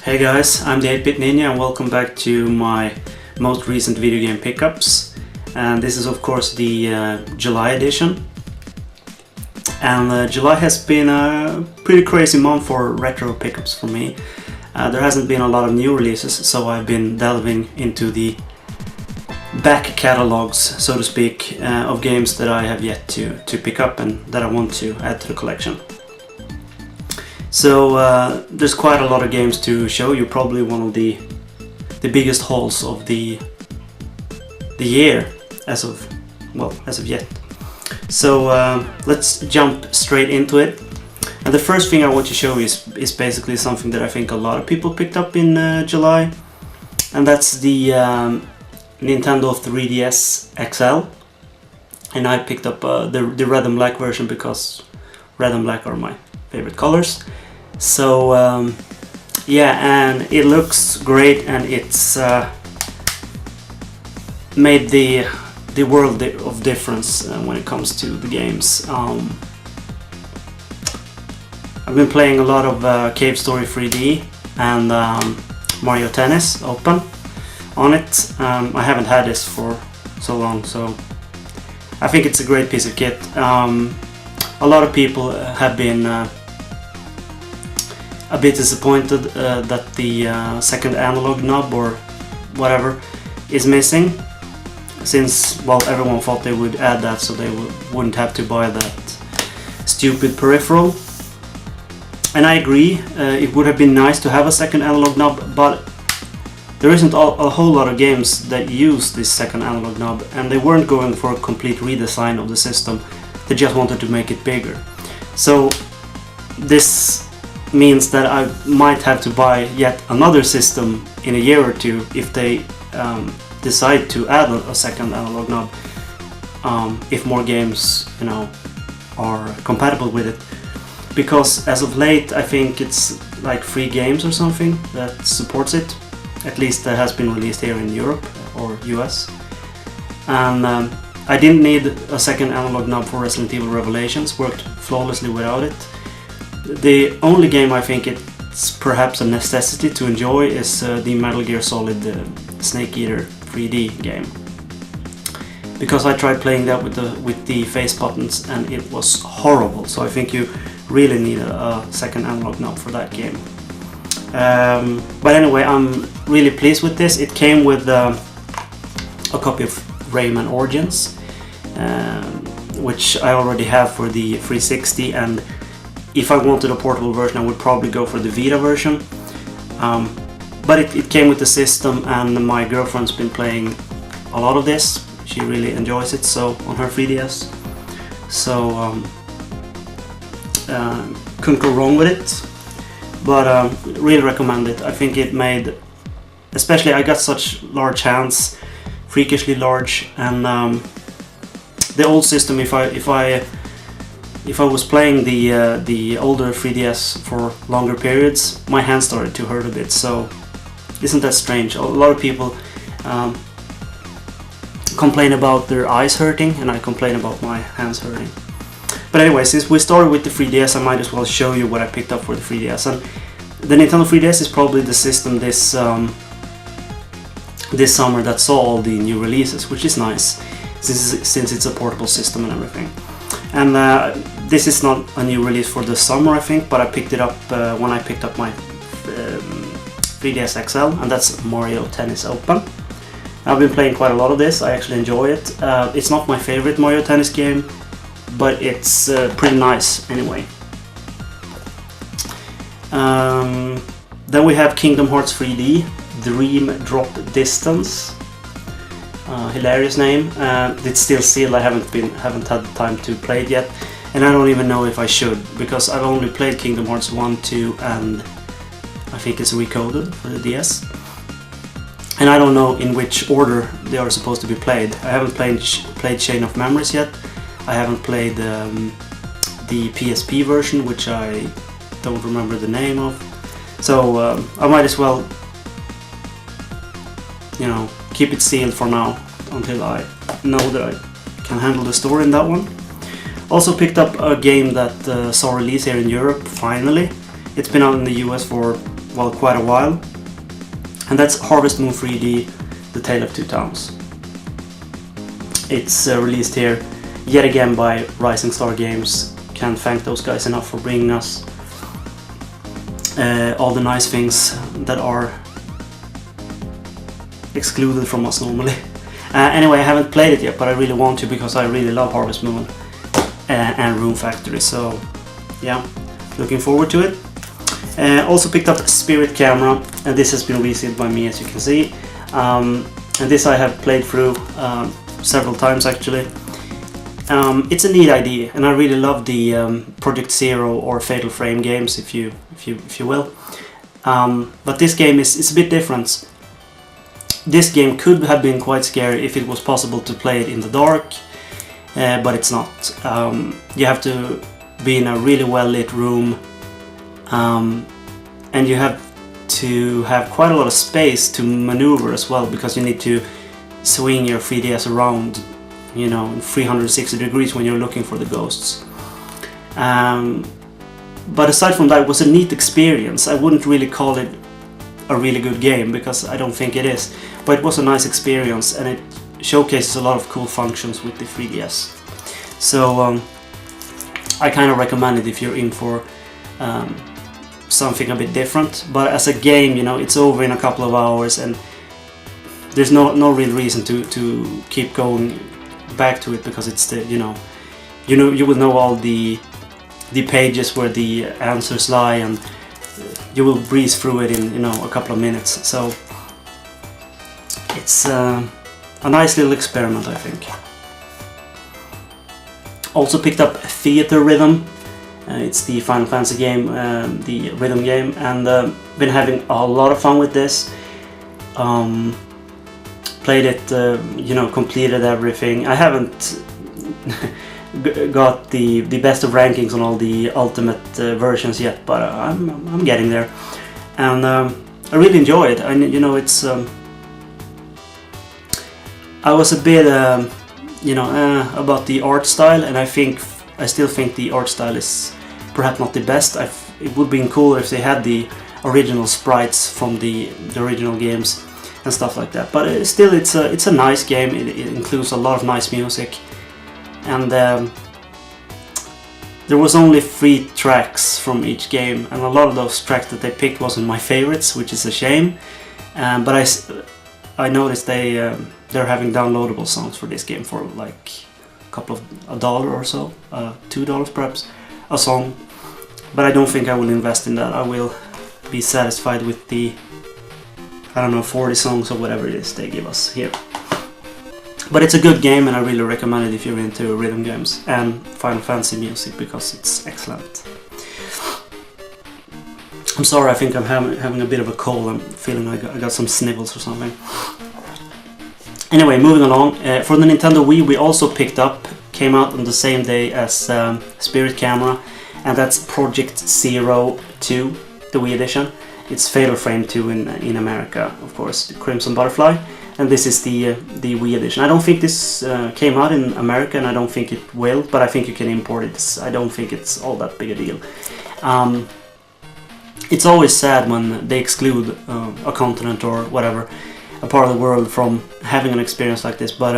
Hey guys, I'm the 8-Bit Ninja and welcome back to my most recent video game pickups. And this is of course the July edition. And July has been a pretty crazy month for retro pickups for me. There hasn't been a lot of new releases, so I've been delving into the back catalogs, so to speak, of games that I have yet to pick up and that I want to add to the collection. So there's quite a lot of games to show you, probably one of the biggest hauls of the year as of yet. So let's jump straight into it. And the first thing I want to show you is basically something that I think a lot of people picked up in July, and that's the Nintendo 3DS XL. And I picked up the red and black version because red and black are my favorite colors. So yeah, and it looks great, and it's made the world of difference when it comes to the games. I've been playing a lot of Cave Story 3D and Mario Tennis Open on it. I haven't had this for so long, so I think it's a great piece of kit. A lot of people have been a bit disappointed that the second analog knob or whatever is missing, since, well, everyone thought they would add that so they wouldn't have to buy that stupid peripheral. And I agree, it would have been nice to have a second analog knob, but there isn't a whole lot of games that use this second analog knob, and they weren't going for a complete redesign of the system. They just wanted to make it bigger. So this means that I might have to buy yet another system in a year or two if they decide to add a second analog knob, if more games, you know, are compatible with it. Because as of late, I think it's like 3 games or something that supports it. At least that has been released here in Europe or US. And I didn't need a second analog knob for Resident Evil Revelations, worked flawlessly without it. The only game I think it's perhaps a necessity to enjoy is the Metal Gear Solid Snake Eater 3D game, because I tried playing that with the face buttons and it was horrible. So I think you really need a second analog knob for that game. But anyway, I'm really pleased with this. It came with a copy of Rayman Origins, which I already have for the 360, and if I wanted a portable version I would probably go for the Vita version. But it came with the system, and my girlfriend's been playing a lot of this. She really enjoys it, so on her 3DS. So couldn't go wrong with it. But really recommend it. I think it made, especially I got such large hands, freakishly large, and the old system, if I was playing the older 3DS for longer periods, my hands started to hurt a bit. So isn't that strange? A lot of people complain about their eyes hurting, and I complain about my hands hurting. But anyway, since we started with the 3DS, I might as well show you what I picked up for the 3DS. And the Nintendo 3DS is probably the system this summer that saw all the new releases, which is nice, since it's a portable system and everything. And this is not a new release for the summer, I think, but I picked it up when I picked up my 3DS XL, and that's Mario Tennis Open. I've been playing quite a lot of this. I actually enjoy it. It's not my favorite Mario Tennis game, but it's pretty nice anyway. Then we have Kingdom Hearts 3D Dream Drop Distance. Hilarious name. It's still sealed. I haven't had the time to play it yet, and I don't even know if I should, because I've only played Kingdom Hearts 1, 2, and I think it's recoded for the DS. And I don't know in which order they are supposed to be played. I haven't played Chain of Memories yet. I haven't played the PSP version, which I don't remember the name of. So I might as well, you know, keep it sealed for now until I know that I can handle the story in that one. Also picked up a game that saw release here in Europe finally. It's been out in the US for well, quite a while, and that's Harvest Moon 3D: The Tale of Two Towns. It's released here yet again by Rising Star Games. Can't thank those guys enough for bringing us all the nice things that are excluded from us normally. Anyway, I haven't played it yet, but I really want to because I really love Harvest Moon and Rune Factory, so yeah, looking forward to it. Also picked up Spirit Camera, and this has been resealed by me, as you can see. And this I have played through several times actually. It's a neat idea, and I really love the Project Zero or Fatal Frame games, if you will. But this game is a bit different. This game could have been quite scary if it was possible to play it in the dark, but it's not. You have to be in a really well lit room, and you have to have quite a lot of space to maneuver as well, because you need to swing your 3DS around, you know, in 360 degrees when you're looking for the ghosts. But aside from that, it was a neat experience. I wouldn't really call it a really good game, because I don't think it is, but it was a nice experience, and it showcases a lot of cool functions with the 3DS. So I kind of recommend it if you're in for something a bit different. But as a game, you know, it's over in a couple of hours, and there's no real reason to keep going back to it, because it's the, you will know all the pages where the answers lie, and you will breeze through it in, you know, a couple of minutes. So it's a nice little experiment, I think. Also picked up Theater Rhythm. It's the Final Fantasy game, the rhythm game, and been having a lot of fun with this. Played it, you know, completed everything. I haven't got the best of rankings on all the ultimate versions yet, but I'm getting there, and I really enjoy it. You know, it's I was a bit about the art style, and I still think the art style is perhaps not the best. It would be cooler if they had the original sprites from the original games and stuff like that. But still, it's a nice game. It includes a lot of nice music. And there was only 3 tracks from each game, and a lot of those tracks that they picked wasn't my favorites, which is a shame. But I noticed they're having downloadable songs for this game for like $1 or so, $2 perhaps a song. But I don't think I will invest in that. I will be satisfied with the, I don't know, 40 songs or whatever it is they give us here. But it's a good game, and I really recommend it if you're into rhythm games and Final Fantasy music, because it's excellent. I'm sorry, I think I'm having a bit of a cold. I'm feeling like I got some sniffles or something. Anyway, moving along. For the Nintendo Wii, we also picked up, came out on the same day as Spirit Camera, and that's Project Zero 2, the Wii edition. It's Fatal Frame 2 in America, of course, the Crimson Butterfly. And this is the Wii edition. I don't think this came out in America, and I don't think it will, but I think you can import it. I don't think it's all that big a deal. It's always sad when they exclude a continent or whatever, a part of the world, from having an experience like this. But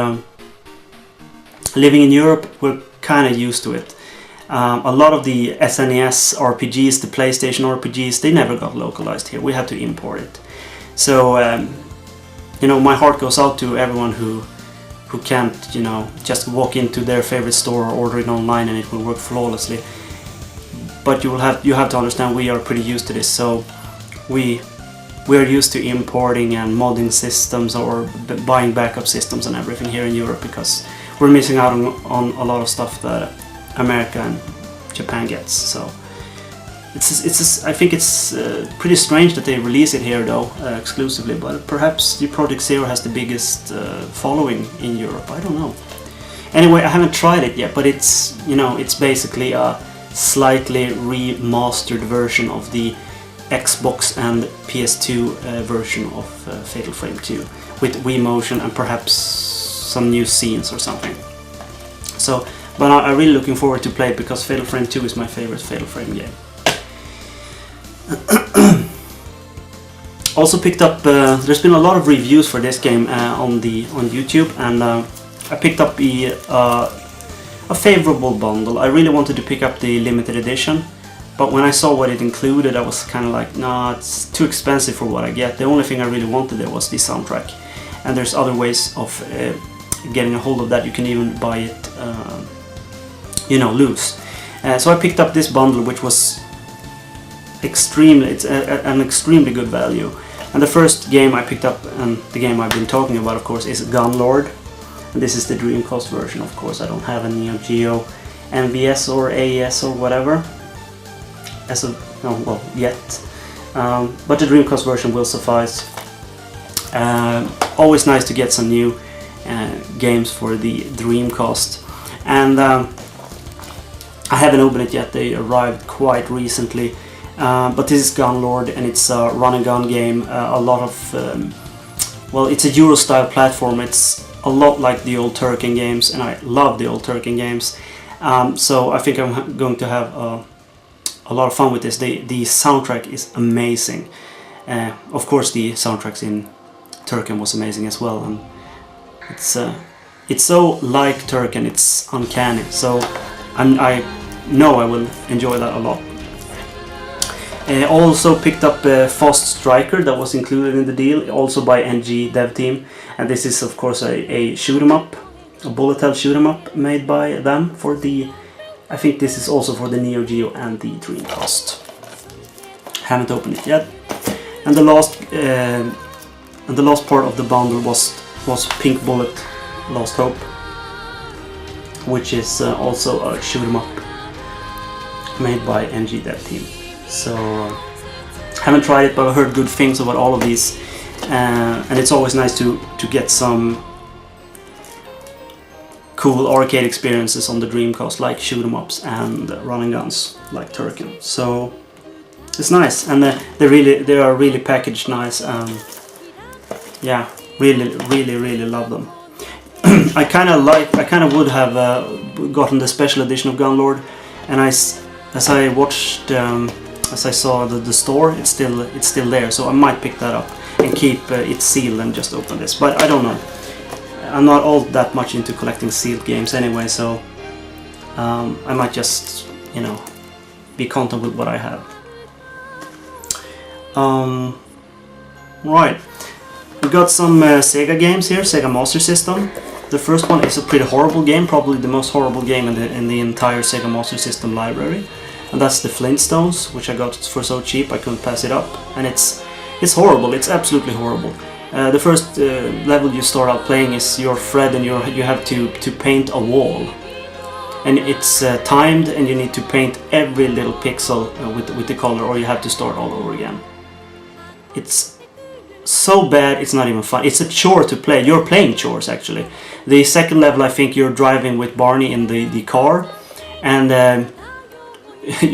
living in Europe, we're kind of used to it. A lot of the SNES RPGs, the PlayStation RPGs, they never got localized here. We had to import it. So you know, my heart goes out to everyone who can't, you know, just walk into their favorite store or order it online and it will work flawlessly. But you have to understand, we are pretty used to this. So we are used to importing and modding systems or buying backup systems and everything here in Europe, because we're missing out on a lot of stuff that America and Japan gets. So I think it's pretty strange that they release it here though, exclusively, but perhaps the Project Zero has the biggest following in Europe, I don't know. Anyway, I haven't tried it yet, but it's, you know, it's basically a slightly remastered version of the Xbox and PS2 version of Fatal Frame 2, with Wii Motion and perhaps some new scenes or something. So, but I'm really looking forward to play it, because Fatal Frame 2 is my favorite Fatal Frame game. Also picked up, there's been a lot of reviews for this game on YouTube, and I picked up a favorable bundle. I really wanted to pick up the limited edition, but when I saw what it included, I was kind of like, nah, it's too expensive for what I get. The only thing I really wanted there was the soundtrack, and there's other ways of getting a hold of that. You can even buy it, loose. So I picked up this bundle, which was an extremely good value. And the first game I picked up, and the game I've been talking about, of course, is Gunlord. And this is the Dreamcast version, of course. I don't have a Neo Geo NVS or AES or whatever yet. But the Dreamcast version will suffice. Always nice to get some new games for the Dreamcast. And I haven't opened it yet. They arrived quite recently. But this is Gunlord, and it's a run and gun game. A lot of it's a Euro style platform. It's a lot like the old Turrican games, and I love the old Turrican games. So I think I'm going to have a lot of fun with this. The soundtrack is amazing. Of course, the soundtracks in Turrican was amazing as well, and it's so like Turrican, it's uncanny. So I know I will enjoy that a lot. Also picked up Fast Striker, that was included in the deal, also by NG Dev Team, and this is of course a shoot 'em up, a bullet hell shoot 'em up made by them for the. I think this is also for the Neo Geo and the Dreamcast. Haven't opened it yet. And the last part of the bundle was Pink Bullet Lost Hope, which is also a shoot 'em up made by NG Dev Team. So haven't tried it, but I've heard good things about all of these, and it's always nice to get some cool arcade experiences on the Dreamcast, like shoot 'em ups and running guns like Turrican. So it's nice, and they are really packaged nice. Yeah, really love them. I kind of would have gotten the special edition of Gunlord, and as I watched. As I saw the store, it's still there, so I might pick that up and keep it sealed and just open this. But I don't know. I'm not all that much into collecting sealed games anyway, so I might just, be content with what I have. Right, we got some Sega games here, Sega Master System. The first one is a pretty horrible game, probably the most horrible game in the entire Sega Master System library. And that's the Flintstones, which I got for so cheap I couldn't pass it up. And it's horrible, it's absolutely horrible. The first level you start out playing is you're Fred, and you have to paint a wall. And it's timed, and you need to paint every little pixel with the color, or you have to start all over again. It's so bad, it's not even fun. It's a chore to play. You're playing chores, actually. The second level, I think you're driving with Barney in the car, and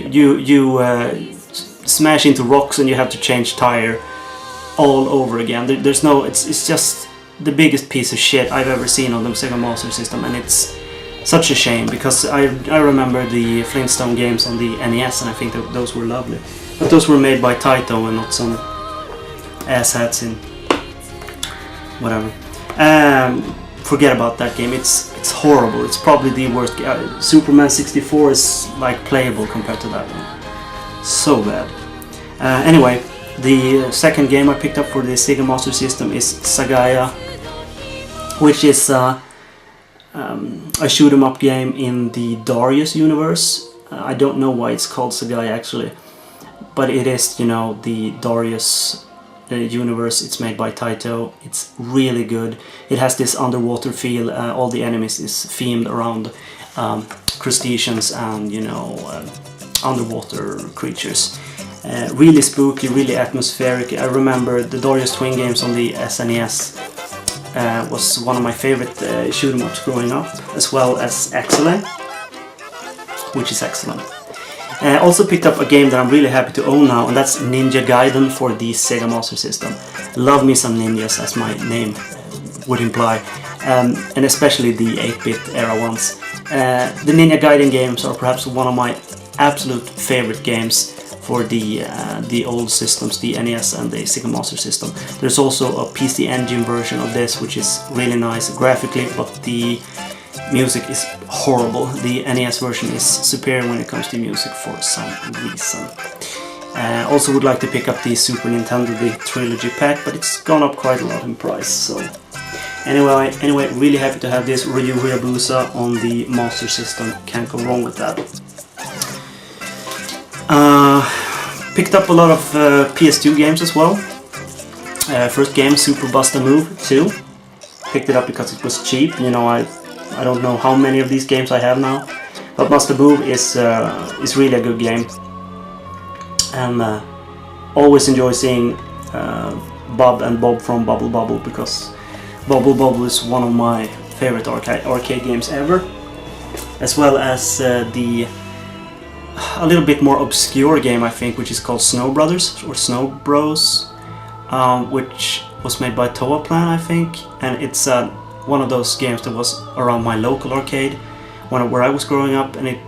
you smash into rocks, and you have to change tire all over again. There's no, it's just the biggest piece of shit I've ever seen on the Sega Master System, and it's such a shame, because I remember the Flintstone games on the NES, and I think that those were lovely. But those were made by Taito and not some asshats in whatever. Forget about that game. It's horrible. It's probably the worst. Superman 64 is like playable compared to that one. So bad. Anyway, the second game I picked up for the Sega Master System is Sakaya, which is a shoot 'em up game in the Darius universe. I don't know why it's called Sakaya actually, but it is, the Darius universe. It's made by Taito. It's really good. It has this underwater feel. All the enemies is themed around crustaceans and underwater creatures. Really spooky, really atmospheric. I remember the Darius Twin games on the SNES was one of my favorite shoot 'em ups growing up, as well as Excellent, which is excellent. Also picked up a game that I'm really happy to own now, and that's Ninja Gaiden for the Sega Master System. Love me some ninjas, as my name would imply, and especially the 8-bit era ones. The Ninja Gaiden games are perhaps one of my absolute favorite games for the old systems, the NES and the Sega Master System. There's also a PC Engine version of this, which is really nice graphically, but the music is horrible. The NES version is superior when it comes to music for some reason. Also would like to pick up the Super Nintendo, the Trilogy Pack, but it's gone up quite a lot in price. So anyway, really happy to have this Ryu Hayabusa on the Master System. Can't go wrong with that. Picked up a lot of PS2 games as well. First game, Super Busta Move 2. Picked it up because it was cheap. You know, I don't know how many of these games I have now, but Busta Move is really a good game. And always enjoy seeing Bob and Bob from Bubble Bobble, because Bubble Bobble is one of my favorite arcade games ever, as well as a little bit more obscure game, I think, which is called Snow Brothers or Snow Bros, which was made by Toaplan, I think, and it's one of those games that was around my local arcade where I was growing up, and it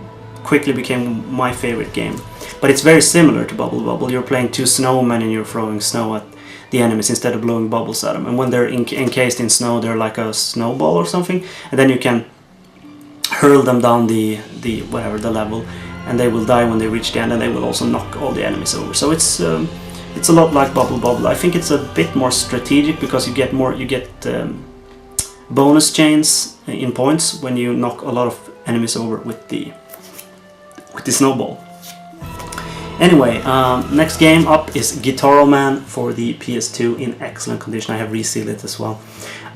quickly became my favorite game. But it's very similar to Bubble Bobble. You're playing two snowmen and you're throwing snow at the enemies instead of blowing bubbles at them. And when they're encased in snow, they're like a snowball or something. And then you can hurl them down the level, and they will die when they reach the end, and they will also knock all the enemies over. So it's a lot like Bubble Bobble. I think it's a bit more strategic because you get bonus chains in points when you knock a lot of enemies over with the snowball. Anyway, next game up is Guitaro Man for the PS2 in excellent condition. I have resealed it as well.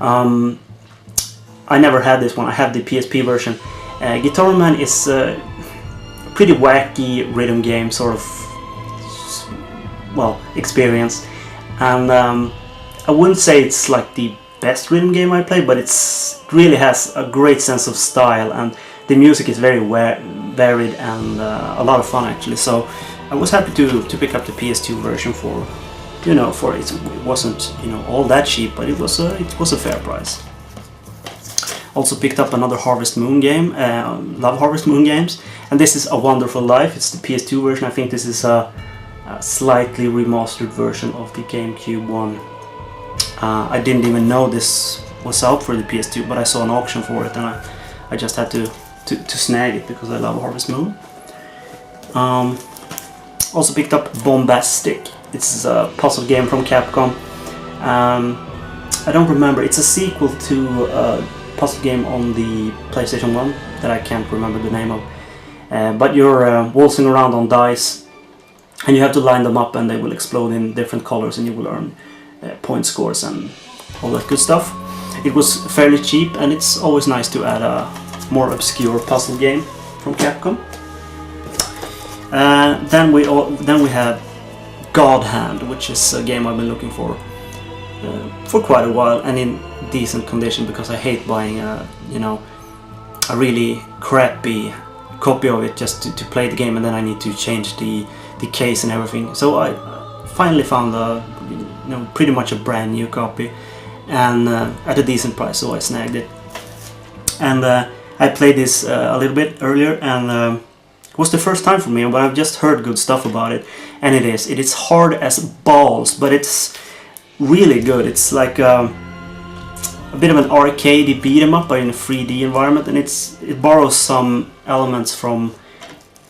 I never had this one. I have the PSP version. Guitaro Man is a pretty wacky rhythm game, sort of, well, experience. And I wouldn't say it's like the best rhythm game I played, but it really has a great sense of style, and the music is very varied and a lot of fun actually. So I was happy to pick up the PS2 version for, you know, for it wasn't, you know, all that cheap, but it was a fair price. Also picked up another Harvest Moon game. Love Harvest Moon games, and this is A Wonderful Life. It's the PS2 version. I think this is a slightly remastered version of the GameCube one. I didn't even know this was out for the PS2, but I saw an auction for it, and I just had to snag it because I love Harvest Moon. Also picked up Bombastic. It's a puzzle game from Capcom. I don't remember. It's a sequel to a puzzle game on the PlayStation 1 that I can't remember the name of. But you're waltzing around on dice, and you have to line them up, and they will explode in different colors, and you will earn point scores and all that good stuff. It was fairly cheap, and it's always nice to add a more obscure puzzle game from Capcom. Then we have God Hand, which is a game I've been looking for quite a while, and in decent condition, because I hate buying a really crappy copy of it just to play the game, and then I need to change the case and everything. So I finally found pretty much a brand new copy, and at a decent price, so I snagged it. And I played this a little bit earlier, and it was the first time for me, but I've just heard good stuff about it, and it is hard as balls, but it's really good. It's like a bit of an arcadey beat 'em up, but in a 3D environment, and it borrows some elements from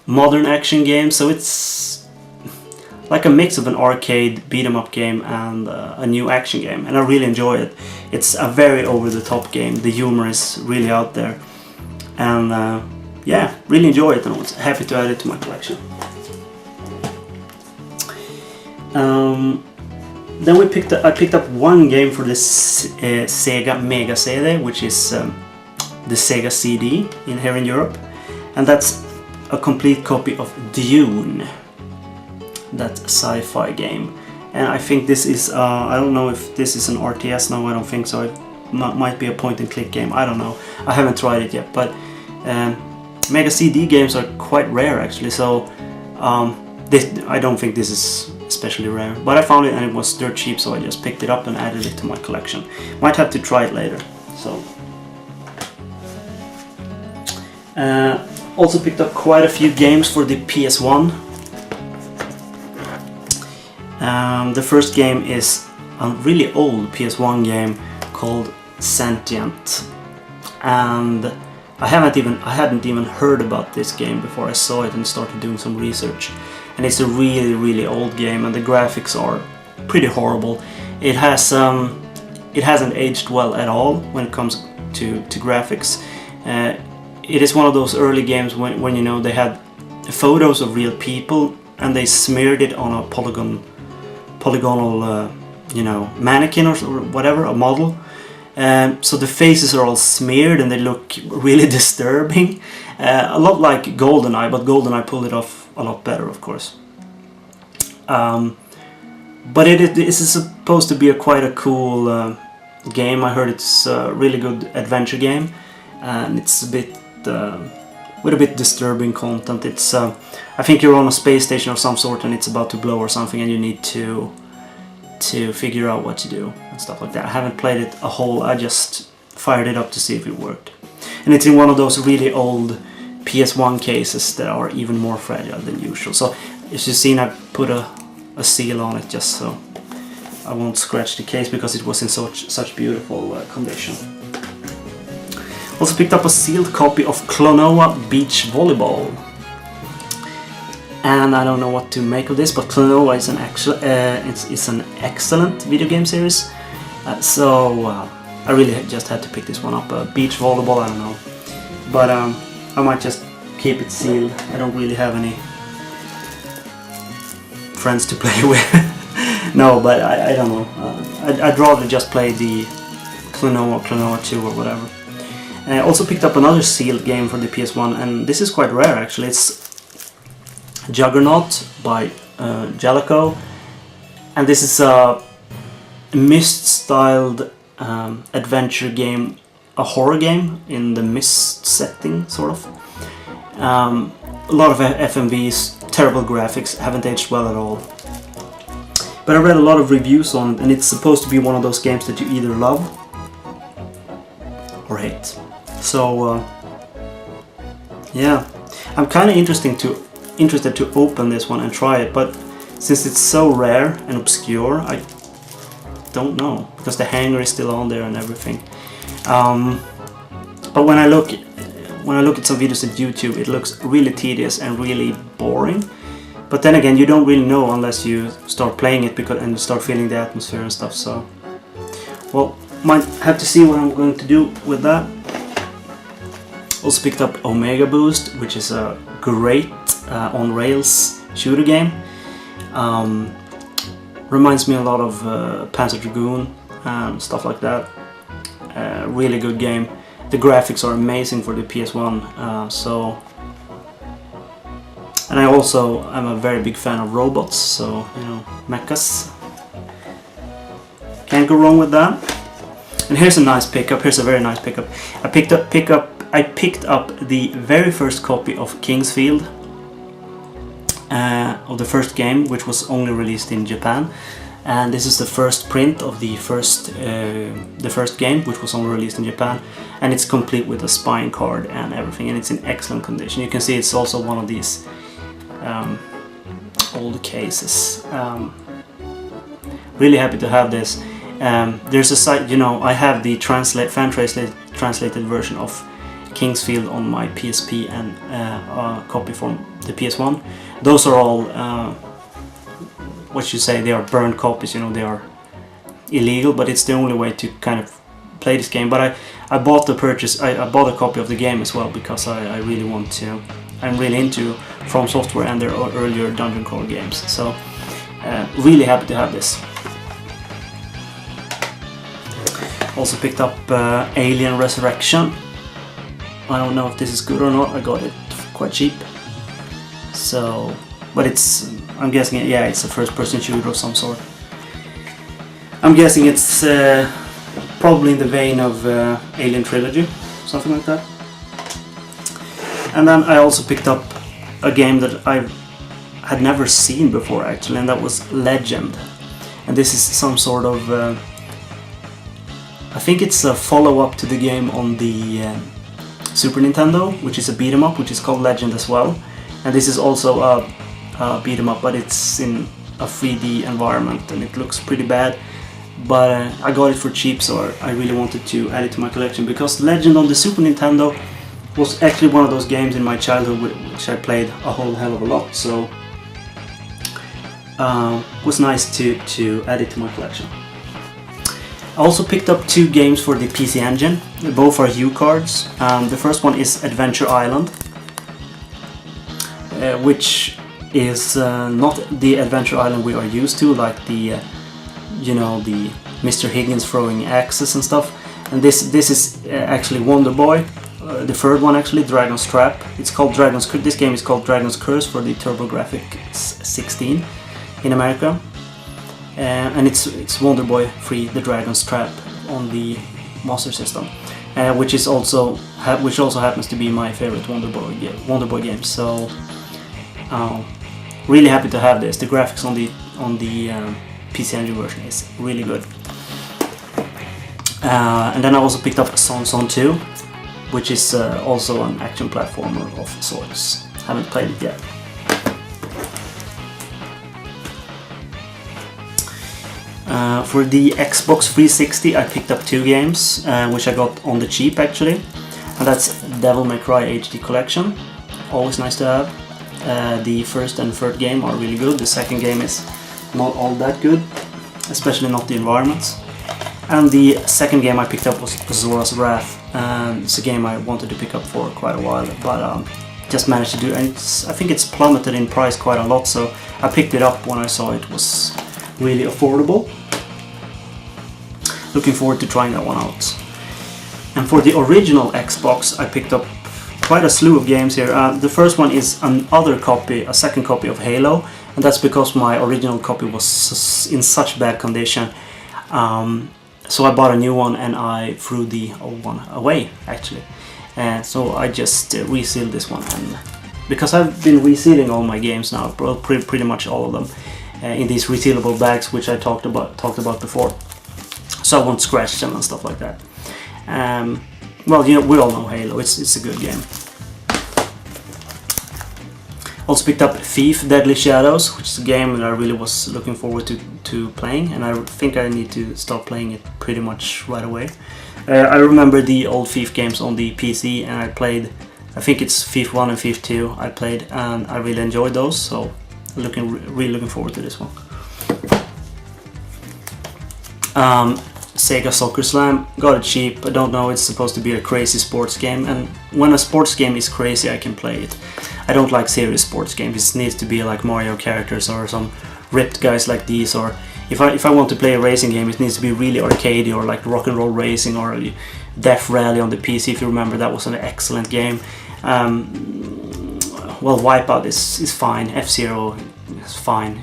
modern action games, so it's like a mix of an arcade beat 'em up game and a new action game, and I really enjoy it. It's a very over-the-top game. The humor is really out there, and yeah, really enjoy it, and I was happy to add it to my collection. Then I picked up one game for this Sega Mega CD, which is the Sega CD here in Europe, and that's a complete copy of Dune, that sci-fi game. And I think this is, I don't know if this is an RTS, no I don't think so, it might be a point and click game, I don't know, I haven't tried it yet, but Mega CD games are quite rare actually, so I don't think this is especially rare, but I found it and it was dirt cheap, so I just picked it up and added it to my collection. Might have to try it later. So also picked up quite a few games for the PS1. The first game is a really old PS1 game called Sentient, and I hadn't even heard about this game before I saw it and started doing some research. And it's a really old game, and the graphics are pretty horrible. It hasn't aged well at all when it comes to graphics. It is one of those early games when you know they had photos of real people and they smeared it on a polygonal mannequin or whatever, a model. So the faces are all smeared and they look really disturbing. A lot like GoldenEye, but GoldenEye pulled it off a lot better, of course. But it is supposed to be quite a cool game. I heard it's a really good adventure game, and it's a bit with a bit disturbing content. It's I think you're on a space station of some sort and it's about to blow or something, and you need to figure out what to do and stuff like that. I haven't played it a whole. I just fired it up to see if it worked, and it's in one of those really old PS1 cases that are even more fragile than usual. So as you've seen, I put a seal on it just so I won't scratch the case, because it was in such beautiful condition. Also picked up a sealed copy of Klonoa Beach Volleyball, and I don't know what to make of this, but Klonoa is an excellent video game series. So I really just had to pick this one up. Beach volleyball, I don't know, but I might just keep it sealed. I don't really have any friends to play with. No, but I don't know. I'd rather just play the Klonoa 2 or whatever. I also picked up another sealed game for the PS1, and this is quite rare actually. It's Juggernaut by Jellico, and this is a Myst-styled adventure game, a horror game in the Myst setting, sort of. A lot of FMVs, terrible graphics, haven't aged well at all. But I read a lot of reviews on it, and it's supposed to be one of those games that you either love or hate. So yeah, I'm kind of interested to open this one and try it, but since it's so rare and obscure, I don't know, because the hanger is still on there and everything. But when I look at some videos at YouTube, it looks really tedious and really boring. But then again, you don't really know unless you start playing it and start feeling the atmosphere and stuff. So, well, might have to see what I'm going to do with that. Also picked up Omega Boost, which is a great on-rails shooter game. Reminds me a lot of Panzer Dragoon and stuff like that. Really good game. The graphics are amazing for the PS1. And I'm a very big fan of robots, so you know, mechas. Can't go wrong with that. And here's a nice pickup. Here's a very nice pickup. I picked up the very first copy of Kingsfield, of the first game, which was only released in Japan. And this is the first print of the first game, which was only released in Japan, and it's complete with a spine card and everything, and it's in excellent condition. You can see it's also one of these old cases. Really happy to have this. There's a site, you know, I have the translated version of Kingsfield on my PSP and a copy from the PS1. Those are all what you say, they are burned copies, you know, they are illegal, but it's the only way to kind of play this game. But I bought a copy of the game as well, because I really want to. I'm really into From Software and their earlier dungeon crawl games, so really happy to have this. Also picked up Alien Resurrection. I don't know if this is good or not. I got it quite cheap, so, but I'm guessing, yeah, it's a first-person shooter of some sort. I'm guessing it's probably in the vein of Alien Trilogy, something like that. And then I also picked up a game that I had never seen before actually, and that was Legend. And this is some sort of, I think it's a follow-up to the game on the Super Nintendo, which is a beat 'em up, which is called Legend as well. And this is also a beat 'em up, but it's in a 3D environment, and it looks pretty bad. But I got it for cheap, so I really wanted to add it to my collection, because Legend on the Super Nintendo was actually one of those games in my childhood which I played a whole hell of a lot, so it was nice to add it to my collection. I also picked up 2 games for the PC Engine. Both are HuCards. The first one is Adventure Island, which is not the Adventure Island we are used to, like the the Mr. Higgins throwing axes and stuff. And this is actually Wonder Boy, the third one actually, Dragon's Trap. It's called This game is called Dragon's Curse for the TurboGrafx 16 in America. And it's Wonder Boy 3, the Dragon's Trap on the Master System, which also happens to be my favorite Wonder Boy game. So really happy to have this. The graphics on the PC Engine version is really good. And then I also picked up Son 2, which is also an action platformer of sorts. Haven't played it yet. For the Xbox 360 I picked up 2 games, which I got on the cheap actually, and that's Devil May Cry HD Collection, always nice to have. The first and third game are really good, the second game is not all that good, especially not the environments. And the second game I picked up was Zora's Wrath, and it's a game I wanted to pick up for quite a while, but just managed to do, and I think it's plummeted in price quite a lot, so I picked it up when I saw it was really affordable. Looking forward to trying that one out. And for the original Xbox I picked up quite a slew of games here. The first one is a second copy of Halo, and that's because my original copy was in such bad condition. So I bought a new one and I threw the old one away actually. So I just resealed this one, and because I've been resealing all my games now, pretty much all of them, in these resealable bags which I talked about before, so I won't scratch them and stuff like that. Well, we all know Halo, it's a good game. Also picked up Thief Deadly Shadows, which is a game that I really was looking forward to playing, and I think I need to start playing it pretty much right away. I remember the old Thief games on the PC, and I think it's Thief 1 and Thief 2 I played, and I really enjoyed those, so really looking forward to this one. Sega Soccer Slam, got it cheap. I don't know, it's supposed to be a crazy sports game, and when a sports game is crazy I can play it. I don't like serious sports games. It needs to be like Mario characters or some ripped guys like these, or if I want to play a racing game it needs to be really arcadey, or like Rock and Roll Racing or Death Rally on the PC, if you remember, that was an excellent game. Well, Wipeout is fine, F-Zero is fine,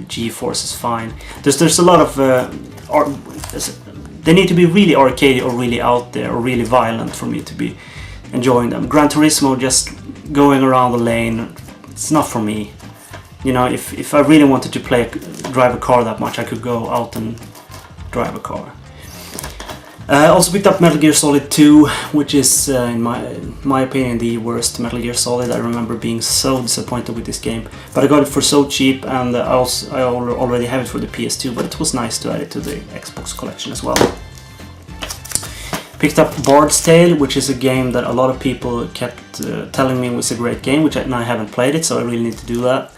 G-Force is fine. There's a lot of they need to be really arcadey or really out there or really violent for me to be enjoying them. Gran Turismo, just going around the lane, it's not for me. If I really wanted to drive a car that much, I could go out and drive a car. I also picked up Metal Gear Solid 2, which is, in my opinion, the worst Metal Gear Solid. I remember being so disappointed with this game, but I got it for so cheap, and I already have it for the PS2, but it was nice to add it to the Xbox collection as well. Picked up Bard's Tale, which is a game that a lot of people kept telling me was a great game, and I haven't played it, so I really need to do that.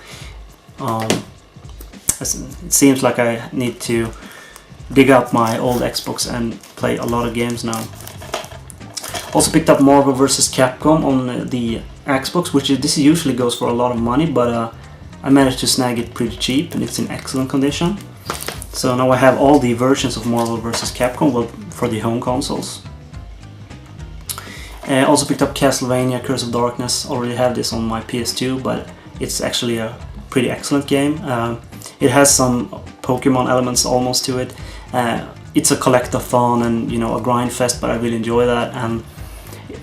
It seems like I need to dig up my old Xbox and play a lot of games now. Also picked up Marvel vs. Capcom on the Xbox, this usually goes for a lot of money, but I managed to snag it pretty cheap, and it's in excellent condition. So now I have all the versions of Marvel vs. Capcom for the home consoles. Also picked up Castlevania Curse of Darkness. Already have this on my PS2, but it's actually a pretty excellent game. It has some Pokemon elements almost to it. It's a collectathon and a grind fest, but I really enjoy that. And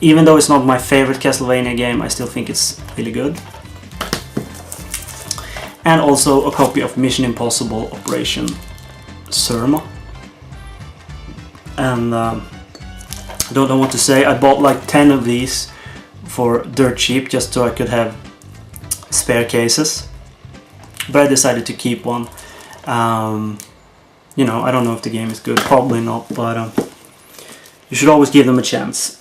even though it's not my favorite Castlevania game, I still think it's really good. And also a copy of Mission Impossible Operation Surma. And I don't know what to say. I bought like 10 of these for dirt cheap, just so I could have spare cases. but I decided to keep one. You know, I don't know if the game is good, probably not, but you should always give them a chance.